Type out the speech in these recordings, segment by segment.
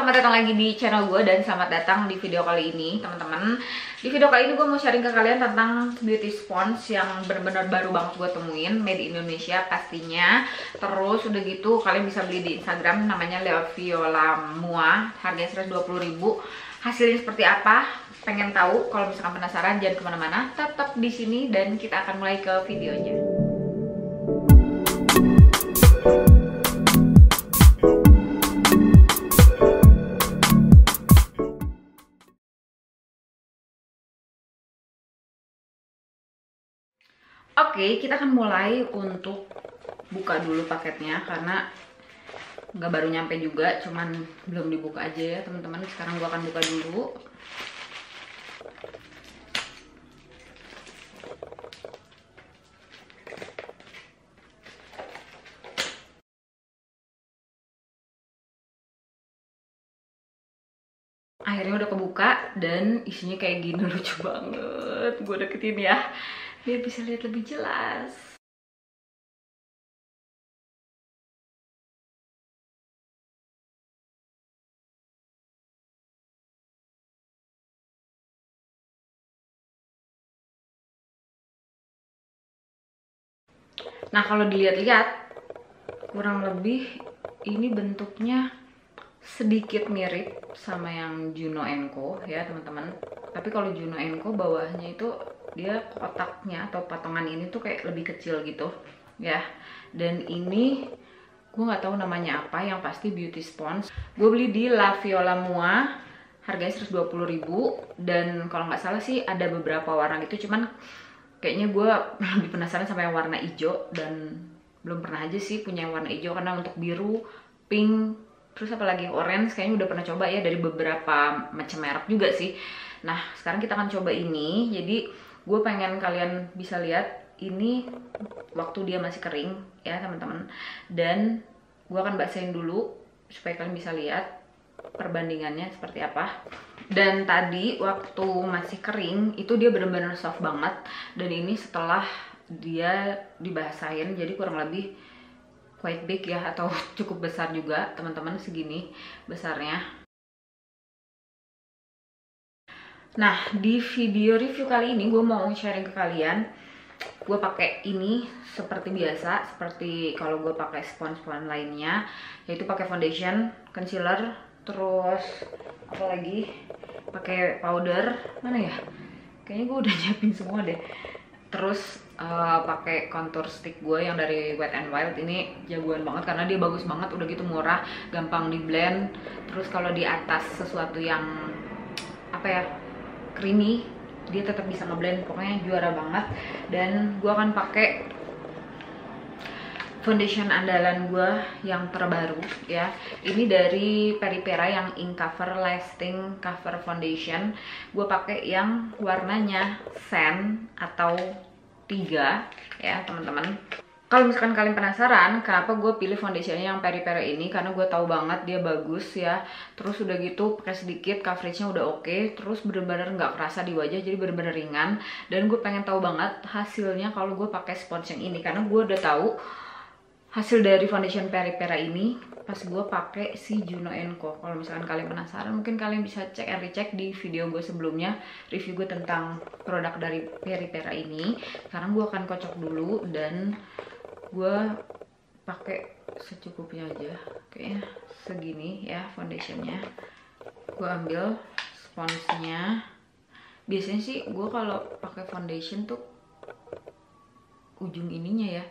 selamat datang lagi di channel gue dan selamat datang di video kali ini, teman-teman. Di video kali ini gue mau sharing ke kalian tentang beauty sponge yang benar-benar baru banget gue temuin, made in Indonesia pastinya. Terus udah gitu kalian bisa beli di Instagram, namanya Laviola Mua, harganya 120.000. Hasilnya seperti apa? Pengen tahu? Kalau misalkan penasaran, jangan kemana-mana, tetap di sini dan kita akan mulai ke videonya. Oke, kita akan mulai untuk buka dulu paketnya karena nggak baru nyampe juga, cuman belum dibuka aja ya teman-teman. Sekarang gua akan buka dulu. Akhirnya udah kebuka dan isinya kayak gini, lucu banget. Gue deketin ya biar bisa lihat lebih jelas. Nah, kalau dilihat-lihat kurang lebih ini bentuknya sedikit mirip sama yang Juno & Co ya teman-teman. Tapi kalau Juno & Co bawahnya itu dia kotaknya atau potongan ini tuh kayak lebih kecil gitu ya. Dan ini gue nggak tahu namanya apa, yang pasti beauty sponge. Gue beli di Laviola Mua, harganya 120.000. Dan kalau nggak salah sih ada beberapa warna gitu, cuman kayaknya gue lebih penasaran sama yang warna hijau, dan belum pernah aja sih punya yang warna hijau, karena untuk biru, pink, terus apalagi orange kayaknya udah pernah coba ya dari beberapa macam merek juga sih. Nah, sekarang kita akan coba ini. Jadi gue pengen kalian bisa lihat ini waktu dia masih kering ya teman-teman, dan gue akan basahin dulu supaya kalian bisa lihat perbandingannya seperti apa. Dan tadi waktu masih kering itu dia benar-benar soft banget, dan ini setelah dia dibasahin jadi kurang lebih quite big ya, atau cukup besar juga teman-teman, segini besarnya. Nah, di video review kali ini gue mau sharing ke kalian, gue pakai ini seperti biasa, seperti kalau gue pakai spons-spons lainnya, yaitu pakai foundation, concealer, terus apa lagi, pakai powder, mana ya? Kayaknya gue udah nyiapin semua deh. Terus pakai contour stick gue yang dari Wet n Wild, ini jagoan banget karena dia bagus banget, udah gitu murah, gampang di blend. Terus kalau di atas sesuatu yang apa ya, creamy, dia tetap bisa ngeblend, pokoknya juara banget. Dan gue akan pakai foundation andalan gue yang terbaru ya, ini dari Peripera yang Ink Cover Lasting Cover Foundation. Gue pakai yang warnanya sand atau 3 ya teman-teman. Kalau misalkan kalian penasaran kenapa gue pilih foundationnya yang Peripera ini, karena gue tahu banget dia bagus ya. Terus udah gitu pakai sedikit, coveragenya udah oke, terus bener-bener nggak kerasa di wajah, jadi bener-bener ringan. Dan gue pengen tahu banget hasilnya kalau gue pakai sponge yang ini, karena gue udah tahu hasil dari foundation Peripera ini pas gue pakai si Juno & Co. Kalau misalkan kalian penasaran, mungkin kalian bisa cek and recheck di video gue sebelumnya, review gue tentang produk dari Peripera ini. Sekarang gue akan kocok dulu dan gue pakai secukupnya aja, kayaknya segini ya foundationnya. Gue ambil sponsnya. Biasanya sih gue kalau pakai foundation tuh ujung ininya ya,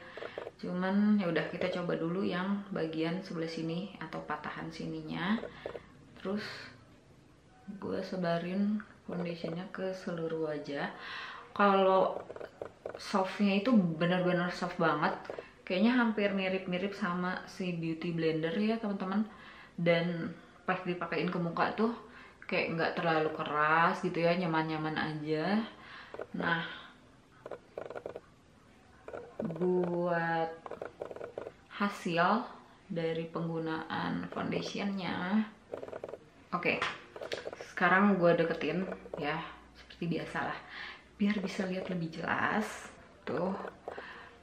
cuman ya udah kita coba dulu yang bagian sebelah sini atau patahan sininya. Terus gue sebarin foundationnya ke seluruh wajah. Kalau softnya itu benar-benar soft banget, kayaknya hampir mirip-mirip sama si beauty blender ya teman-teman. Dan pas dipakein ke muka tuh kayak nggak terlalu keras gitu ya, nyaman-nyaman aja. Nah, buat hasil dari penggunaan foundationnya, oke, sekarang gue deketin ya seperti biasa lah, biar bisa lihat lebih jelas. Tuh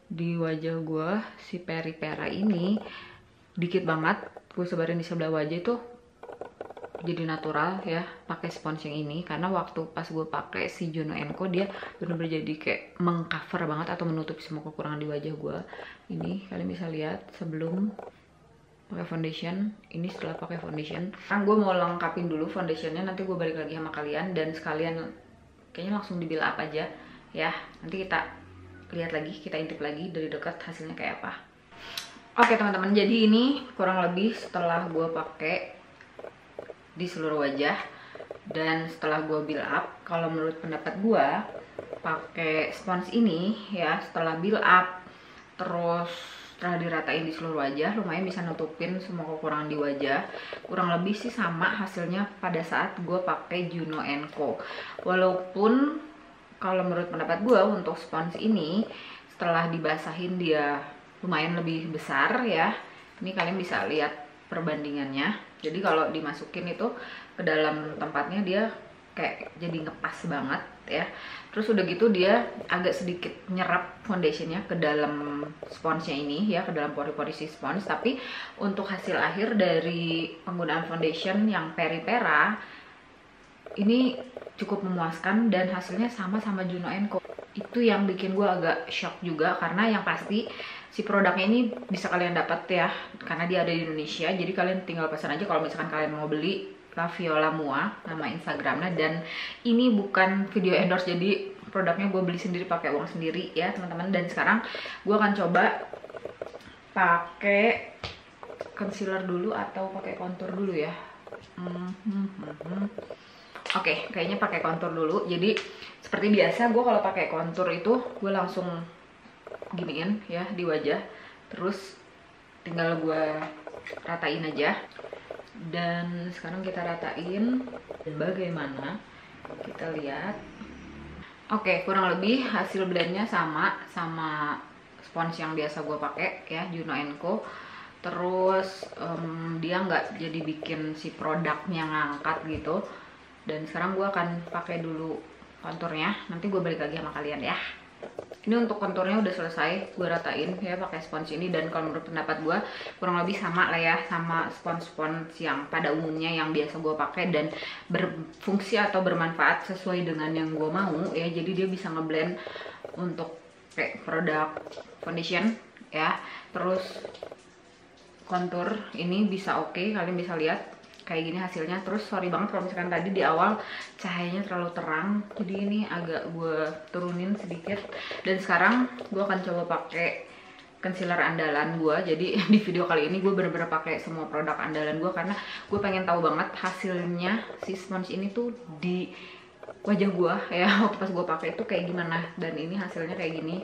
di wajah gue si Peripera ini dikit banget, gue sebarin di sebelah wajah itu jadi natural ya pakai spons yang ini, karena waktu pas gue pakai si Juno Co dia bener-bener jadi kayak mengcover banget atau menutupi semua kekurangan di wajah gue. Ini kalian bisa lihat sebelum pakai foundation, ini setelah pakai foundation. Sekarang gue mau lengkapin dulu foundationnya, nanti gue balik lagi sama kalian dan sekalian kayaknya langsung di build up aja ya. Nanti kita lihat lagi, kita intip lagi dari dekat hasilnya kayak apa. Oke teman-teman, jadi ini kurang lebih setelah gue pakai di seluruh wajah dan setelah gue build up. Kalau menurut pendapat gue pakai spons ini ya, setelah build up terus setelah diratain di seluruh wajah, lumayan bisa nutupin semua kekurangan di wajah. Kurang lebih sih sama hasilnya pada saat gue pakai Juno Co. Walaupun kalau menurut pendapat gue untuk spons ini setelah dibasahin dia lumayan lebih besar ya. Ini kalian bisa lihat perbandingannya. Jadi kalau dimasukin itu ke dalam tempatnya dia kayak jadi ngepas banget ya. Terus udah gitu dia agak sedikit nyerap foundationnya ke dalam sponsnya ini ya, ke dalam pori-pori si spons. Tapi untuk hasil akhir dari penggunaan foundation yang Peripera ini cukup memuaskan dan hasilnya sama Juno Co. Itu yang bikin gue agak shock juga, karena yang pasti si produknya ini bisa kalian dapat ya karena dia ada di Indonesia. Jadi kalian tinggal pesan aja kalau misalkan kalian mau beli. Laviola Mua nama Instagramnya, dan ini bukan video endorse, jadi produknya gue beli sendiri pakai uang sendiri ya teman-teman. Dan sekarang gue akan coba pakai concealer dulu atau pakai contour dulu ya. Oke, kayaknya pakai contour dulu. Jadi seperti biasa gue kalau pakai contour itu gue langsung giniin ya di wajah, terus tinggal gue ratain aja. Dan sekarang kita ratain bagaimana, kita lihat. Oke, kurang lebih hasil blendnya sama spons yang biasa gue pakai ya, Juno Co. Terus dia nggak jadi bikin si produknya ngangkat gitu. Dan sekarang gue akan pakai dulu konturnya, nanti gue balik lagi sama kalian ya. Ini untuk konturnya udah selesai gue ratain ya pakai spons ini, dan kalau menurut pendapat gue kurang lebih sama lah ya sama spons-spons yang pada umumnya yang biasa gue pakai dan berfungsi atau bermanfaat sesuai dengan yang gue mau ya. Jadi dia bisa ngeblend untuk kayak produk foundation ya. Terus kontur ini bisa oke, kalian bisa lihat kayak gini hasilnya. Terus sorry banget kalau misalkan tadi di awal cahayanya terlalu terang, jadi ini agak gue turunin sedikit. Dan sekarang gue akan coba pakai concealer andalan gue. Jadi di video kali ini gue bener-bener pakai semua produk andalan gue karena gue pengen tahu banget hasilnya si sponge ini tuh di wajah gue ya waktu pas gue pakai itu kayak gimana. Dan ini hasilnya kayak gini,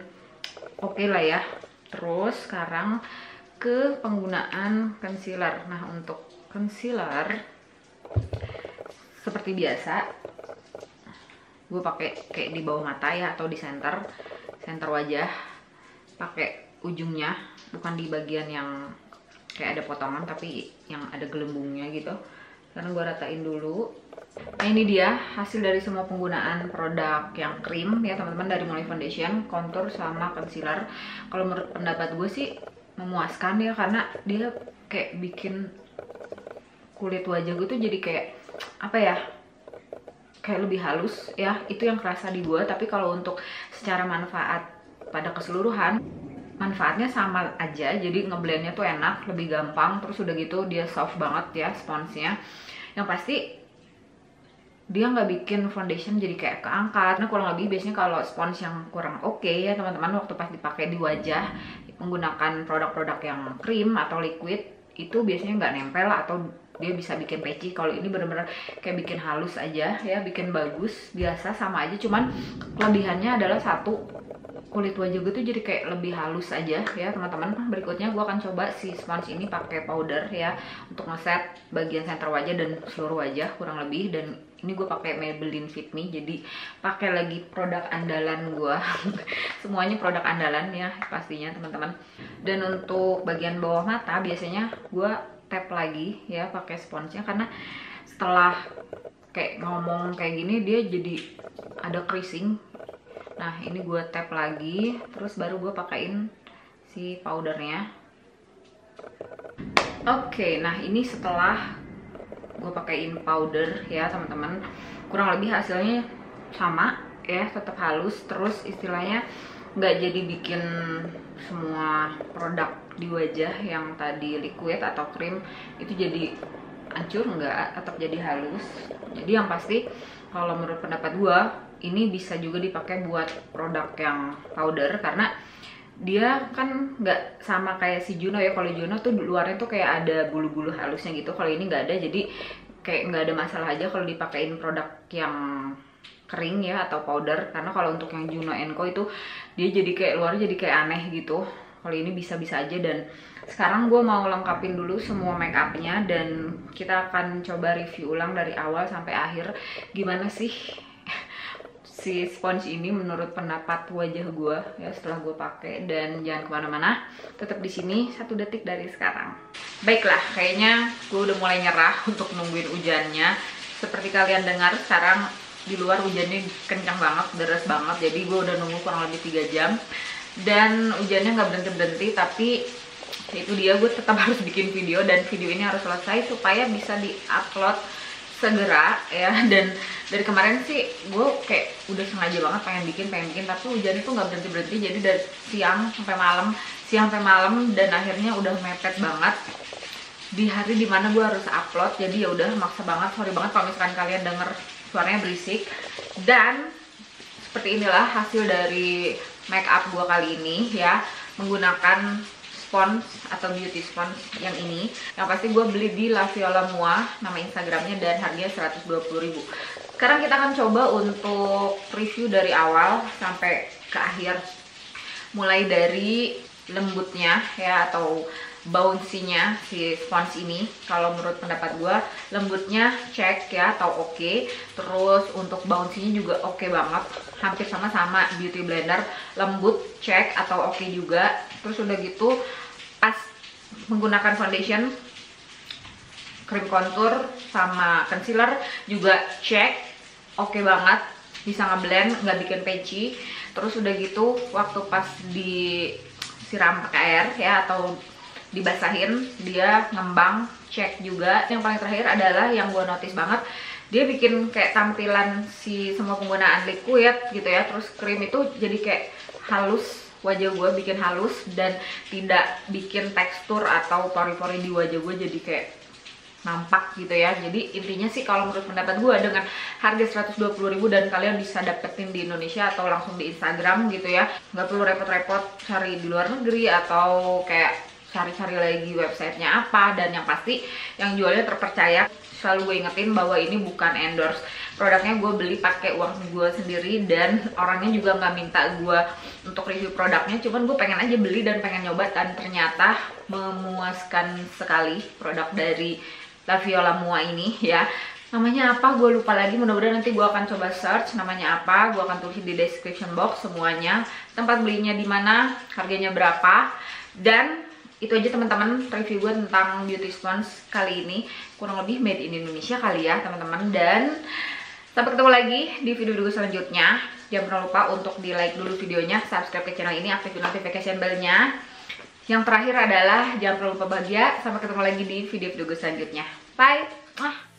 oke lah ya. Terus sekarang ke penggunaan concealer. Nah untuk concealer seperti biasa gue pakai kayak di bawah mata ya, atau di center wajah, pakai ujungnya, bukan di bagian yang kayak ada potongan tapi yang ada gelembungnya gitu. Karena gue ratain dulu. Nah ini dia hasil dari semua penggunaan produk yang krim ya teman-teman, dari mulai foundation, contour, sama concealer. Kalau menurut pendapat gue sih memuaskan ya, karena dia kayak bikin kulit wajah gue tuh jadi kayak apa ya, kayak lebih halus ya, itu yang kerasa di gue. Tapi kalau untuk secara manfaat pada keseluruhan, manfaatnya sama aja. Jadi ngeblendnya tuh enak, lebih gampang. Terus udah gitu dia soft banget ya sponsnya. Yang pasti dia nggak bikin foundation jadi kayak keangkat. Nah kurang lebih biasanya kalau spons yang kurang oke ya teman-teman, waktu pas dipakai di wajah menggunakan produk-produk yang krim atau liquid, itu biasanya nggak nempel atau dia bisa bikin peci. Kalau ini bener-bener kayak bikin halus aja ya, bikin bagus, biasa sama aja. Cuman kelebihannya adalah satu, kulit wajah gue tuh jadi kayak lebih halus aja ya teman-teman. Berikutnya gue akan coba si spons ini pakai powder ya untuk ngeset bagian center wajah dan seluruh wajah kurang lebih. Dan ini gue pakai Maybelline Fit Me, jadi pakai lagi produk andalan gue. Semuanya produk andalan ya pastinya teman-teman. Dan untuk bagian bawah mata biasanya gue tap lagi ya pakai sponsnya, karena setelah kayak ngomong kayak gini dia jadi ada creasing. Nah ini gue tap lagi, terus baru gue pakein si powdernya. Oke, nah ini setelah gue pakein powder ya teman-teman. Kurang lebih hasilnya sama ya, tetap halus. Terus istilahnya nggak jadi bikin semua produk di wajah yang tadi liquid atau krim itu jadi hancur, nggak, tetap jadi halus. Jadi yang pasti kalau menurut pendapat gue ini bisa juga dipakai buat produk yang powder, karena dia kan nggak sama kayak si Juno ya. Kalau Juno tuh luarnya tuh kayak ada bulu-bulu halusnya gitu, kalau ini nggak ada, jadi kayak nggak ada masalah aja kalau dipakein produk yang kering ya atau powder. Karena kalau untuk yang Juno Co itu dia jadi kayak luarnya jadi kayak aneh gitu. Kalau ini bisa-bisa aja. Dan sekarang gue mau lengkapin dulu semua make upnya dan kita akan coba review ulang dari awal sampai akhir gimana sih si sponge ini menurut pendapat wajah gue ya setelah gue pakai. Dan jangan kemana-mana, tetap di sini 1 detik dari sekarang. Baiklah, kayaknya gue udah mulai nyerah untuk nungguin hujannya. Seperti kalian dengar sekarang di luar hujannya kencang banget, deras banget. Jadi gue udah nunggu kurang lebih 3 jam dan hujannya nggak berhenti-berhenti. Tapi itu dia, gue tetap harus bikin video dan video ini harus selesai supaya bisa di-upload segera ya. Dan dari kemarin sih gue kayak udah sengaja banget pengen bikin, tapi hujannya tuh nggak berhenti-berhenti. Jadi dari siang sampai malam, dan akhirnya udah mepet banget di hari dimana gue harus upload. Jadi ya udah maksa banget, sorry banget kalau misalkan kalian denger suaranya berisik. Dan seperti inilah hasil dari make up gue kali ini ya, menggunakan sponge atau beauty sponge yang ini. Yang pasti gue beli di La Viola Mua, nama Instagramnya, dan harganya 120.000. Sekarang kita akan coba untuk review dari awal sampai ke akhir, mulai dari lembutnya ya atau bouncy-nya si sponge ini. Kalau menurut pendapat gue lembutnya cek ya atau oke. Terus untuk bouncy-nya juga oke banget, hampir sama beauty blender, lembut cek atau oke juga. Terus udah gitu pas menggunakan foundation, krim contour sama concealer juga cek oke banget, bisa ngeblend, nggak bikin patchy. Terus udah gitu waktu pas disiram pakai air ya atau dibasahin, dia ngembang cek juga. Yang paling terakhir adalah yang gue notice banget, dia bikin kayak tampilan si semua penggunaan liquid gitu ya, terus krim itu jadi kayak halus, wajah gue bikin halus dan tidak bikin tekstur atau pori-pori di wajah gue jadi kayak nampak gitu ya. Jadi intinya sih kalau menurut pendapat gue dengan harga 120.000 dan kalian bisa dapetin di Indonesia atau langsung di Instagram gitu ya, nggak perlu repot-repot cari di luar negeri atau kayak cari-cari lagi websitenya apa. Dan yang pasti yang jualnya terpercaya. Selalu gue ingetin bahwa ini bukan endorse, produknya gue beli pakai uang gue sendiri dan orangnya juga nggak minta gue untuk review produknya, cuman gue pengen aja beli dan pengen nyoba. Dan ternyata memuaskan sekali produk dari La Viola Mua ini ya. Namanya apa gue lupa lagi, mudah-mudahan nanti gue akan coba search namanya apa, gue akan tulis di description box semuanya, tempat belinya di mana, harganya berapa. Dan itu aja teman-teman review gue tentang beauty sponge kali ini, kurang lebih made in Indonesia kali ya teman-teman. Dan sampai ketemu lagi di video-video selanjutnya. Jangan pernah lupa untuk di like dulu videonya, subscribe ke channel ini, aktifin notification bell-nya. Yang terakhir adalah jangan pernah lupa bahagia. Sampai ketemu lagi di video-video selanjutnya. Bye.